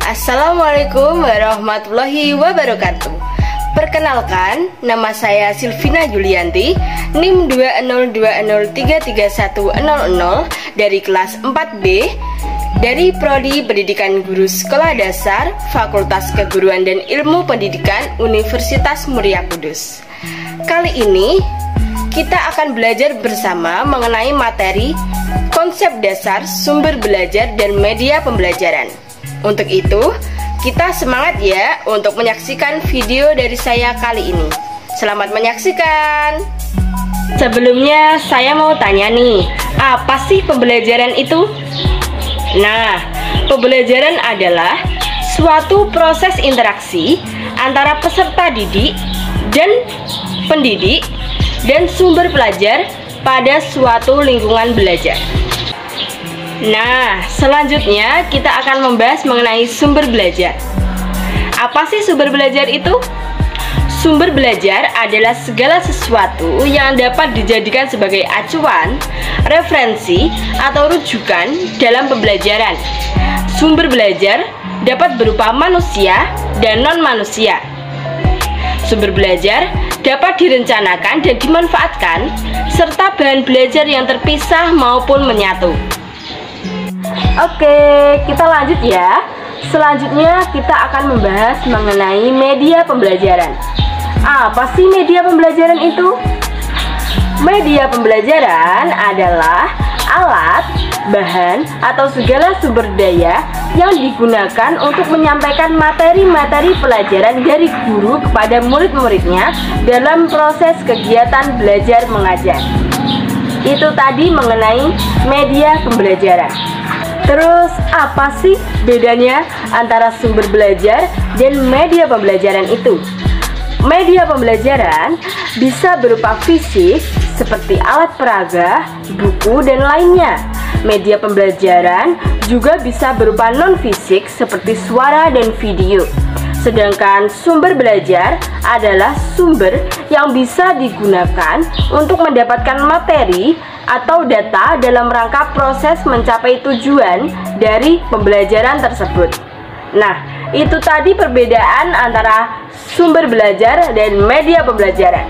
Assalamualaikum warahmatullahi wabarakatuh. Perkenalkan, nama saya Silvina Julianti, NIM 202033100 dari kelas 4B dari Prodi Pendidikan Guru Sekolah Dasar Fakultas Keguruan dan Ilmu Pendidikan Universitas Muria Kudus. Kali ini kita akan belajar bersama mengenai materi konsep dasar sumber belajar dan media pembelajaran. Untuk itu, kita semangat ya untuk menyaksikan video dari saya kali ini. Selamat menyaksikan. Sebelumnya saya mau tanya nih, apa sih pembelajaran itu? Nah, pembelajaran adalah suatu proses interaksi antara peserta didik dan pendidik dan sumber pelajar pada suatu lingkungan belajar. Nah, selanjutnya kita akan membahas mengenai sumber belajar. Apa sih sumber belajar itu? Sumber belajar adalah segala sesuatu yang dapat dijadikan sebagai acuan, referensi, atau rujukan dalam pembelajaran. Sumber belajar dapat berupa manusia dan non-manusia. Sumber belajar dapat direncanakan dan dimanfaatkan, serta bahan belajar yang terpisah maupun menyatu. Oke, kita lanjut ya. Selanjutnya kita akan membahas mengenai media pembelajaran. Apa sih media pembelajaran itu? Media pembelajaran adalah alat, bahan, atau segala sumber daya yang digunakan untuk menyampaikan materi-materi pelajaran dari guru kepada murid-muridnya dalam proses kegiatan belajar mengajar. Itu tadi mengenai media pembelajaran. Terus apa sih bedanya antara sumber belajar dan media pembelajaran itu? Media pembelajaran bisa berupa fisik seperti alat peraga, buku, dan lainnya. Media pembelajaran juga bisa berupa non-fisik seperti suara dan video. Sedangkan sumber belajar adalah sumber yang bisa digunakan untuk mendapatkan materi atau data dalam rangka proses mencapai tujuan dari pembelajaran tersebut. Nah, itu tadi perbedaan antara sumber belajar dan media pembelajaran.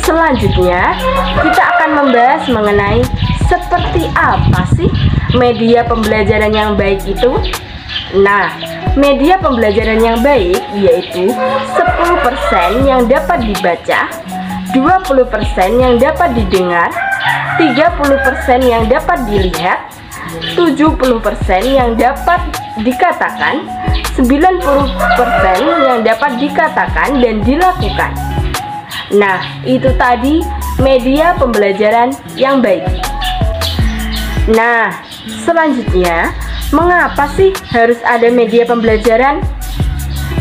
Selanjutnya, kita akan membahas mengenai seperti apa sih media pembelajaran yang baik itu. Nah, media pembelajaran yang baik yaitu 10% yang dapat dibaca, 20% yang dapat didengar, 30% yang dapat dilihat, 70% yang dapat dikatakan, 90% yang dapat dikatakan dan dilakukan. Nah, itu tadi media pembelajaran yang baik. Nah, selanjutnya, mengapa sih harus ada media pembelajaran?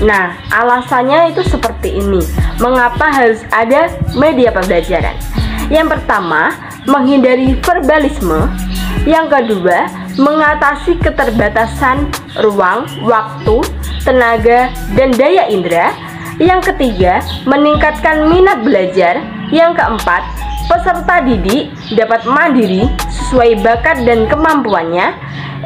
Nah, alasannya itu seperti ini. Mengapa harus ada media pembelajaran? Yang pertama, menghindari verbalisme. Yang kedua, mengatasi keterbatasan ruang, waktu, tenaga, dan daya indera. Yang ketiga, meningkatkan minat belajar. Yang keempat, peserta didik dapat mandiri sesuai bakat dan kemampuannya.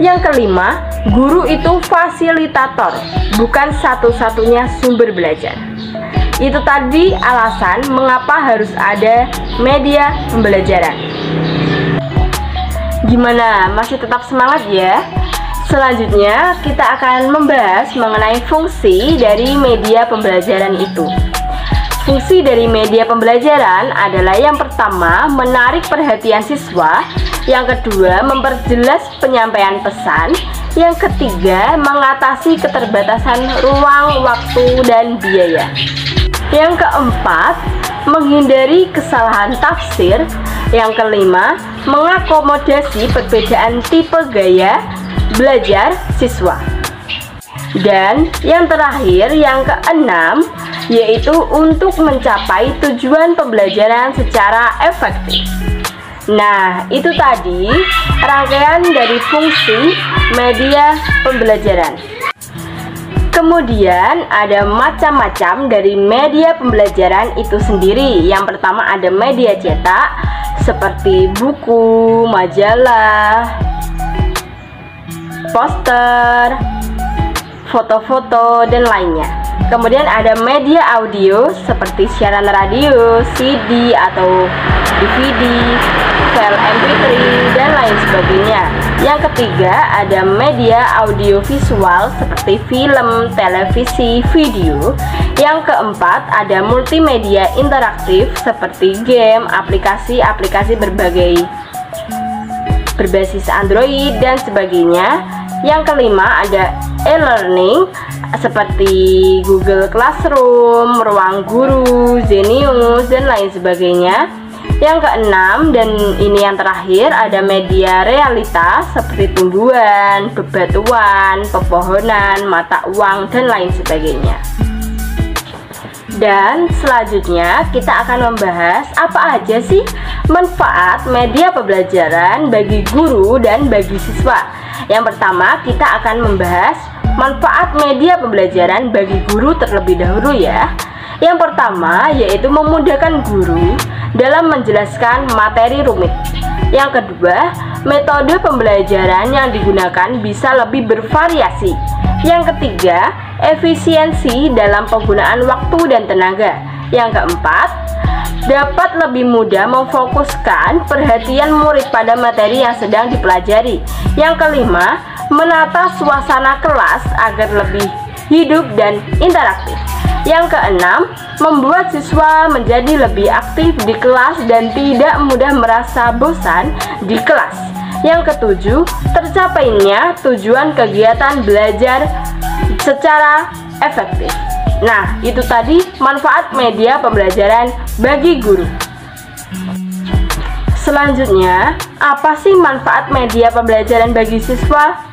Yang kelima, guru itu fasilitator, bukan satu-satunya sumber belajar. Itu tadi alasan mengapa harus ada media pembelajaran. Gimana? Masih tetap semangat ya? Selanjutnya, kita akan membahas mengenai fungsi dari media pembelajaran itu. Fungsi dari media pembelajaran adalah yang pertama, menarik perhatian siswa. Yang kedua, memperjelas penyampaian pesan. Yang ketiga, mengatasi keterbatasan ruang, waktu, dan biaya. Yang keempat, menghindari kesalahan tafsir. Yang kelima, mengakomodasi perbedaan tipe gaya belajar siswa. Dan yang terakhir, yang keenam, yaitu untuk mencapai tujuan pembelajaran secara efektif. Nah, itu tadi rangkaian dari fungsi media pembelajaran. Kemudian ada macam-macam dari media pembelajaran itu sendiri. Yang pertama ada media cetak seperti buku, majalah, poster, foto-foto, dan lainnya. Kemudian ada media audio seperti siaran radio, CD atau DVD, file MP3, dan lain sebagainya. Yang ketiga ada media audiovisual seperti film, televisi, video. Yang keempat ada multimedia interaktif seperti game, aplikasi-aplikasi berbasis Android dan sebagainya. Yang kelima ada e-learning seperti Google Classroom, Ruang Guru, Zenius, dan lain sebagainya. Yang keenam dan ini yang terakhir ada media realitas seperti tumbuhan, bebatuan, pepohonan, mata uang, dan lain sebagainya. Dan selanjutnya kita akan membahas apa aja sih manfaat media pembelajaran bagi guru dan bagi siswa. Yang pertama kita akan membahas manfaat media pembelajaran bagi guru terlebih dahulu ya. Yang pertama yaitu memudahkan guru dalam menjelaskan materi rumit. Yang kedua, metode pembelajaran yang digunakan bisa lebih bervariasi. Yang ketiga, efisiensi dalam penggunaan waktu dan tenaga. Yang keempat, dapat lebih mudah memfokuskan perhatian murid pada materi yang sedang dipelajari. Yang kelima, menata suasana kelas agar lebih hidup dan interaktif. Yang keenam, membuat siswa menjadi lebih aktif di kelas dan tidak mudah merasa bosan di kelas. Yang ketujuh, tercapainya tujuan kegiatan belajar secara efektif. Nah, itu tadi manfaat media pembelajaran bagi guru. Selanjutnya, apa sih manfaat media pembelajaran bagi siswa?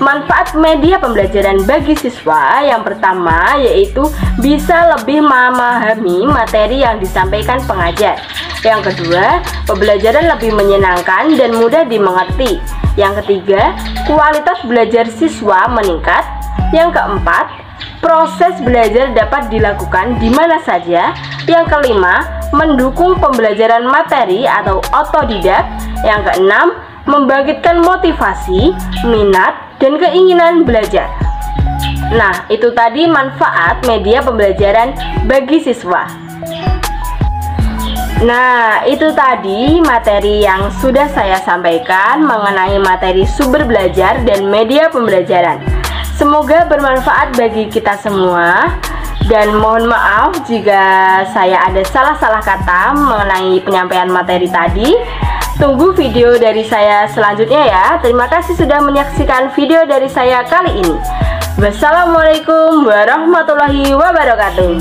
Manfaat media pembelajaran bagi siswa yang pertama yaitu bisa lebih memahami materi yang disampaikan pengajar. Yang kedua, pembelajaran lebih menyenangkan dan mudah dimengerti. Yang ketiga, kualitas belajar siswa meningkat. Yang keempat, proses belajar dapat dilakukan di mana saja. Yang kelima, mendukung pembelajaran materi atau otodidak. Yang keenam, membangkitkan motivasi, minat, dan keinginan belajar. Nah, itu tadi manfaat media pembelajaran bagi siswa. Nah, itu tadi materi yang sudah saya sampaikan mengenai materi sumber belajar dan media pembelajaran. Semoga bermanfaat bagi kita semua. Dan mohon maaf jika saya ada salah-salah kata mengenai penyampaian materi tadi. Tunggu video dari saya selanjutnya ya. Terima kasih sudah menyaksikan video dari saya kali ini. Wassalamualaikum warahmatullahi wabarakatuh.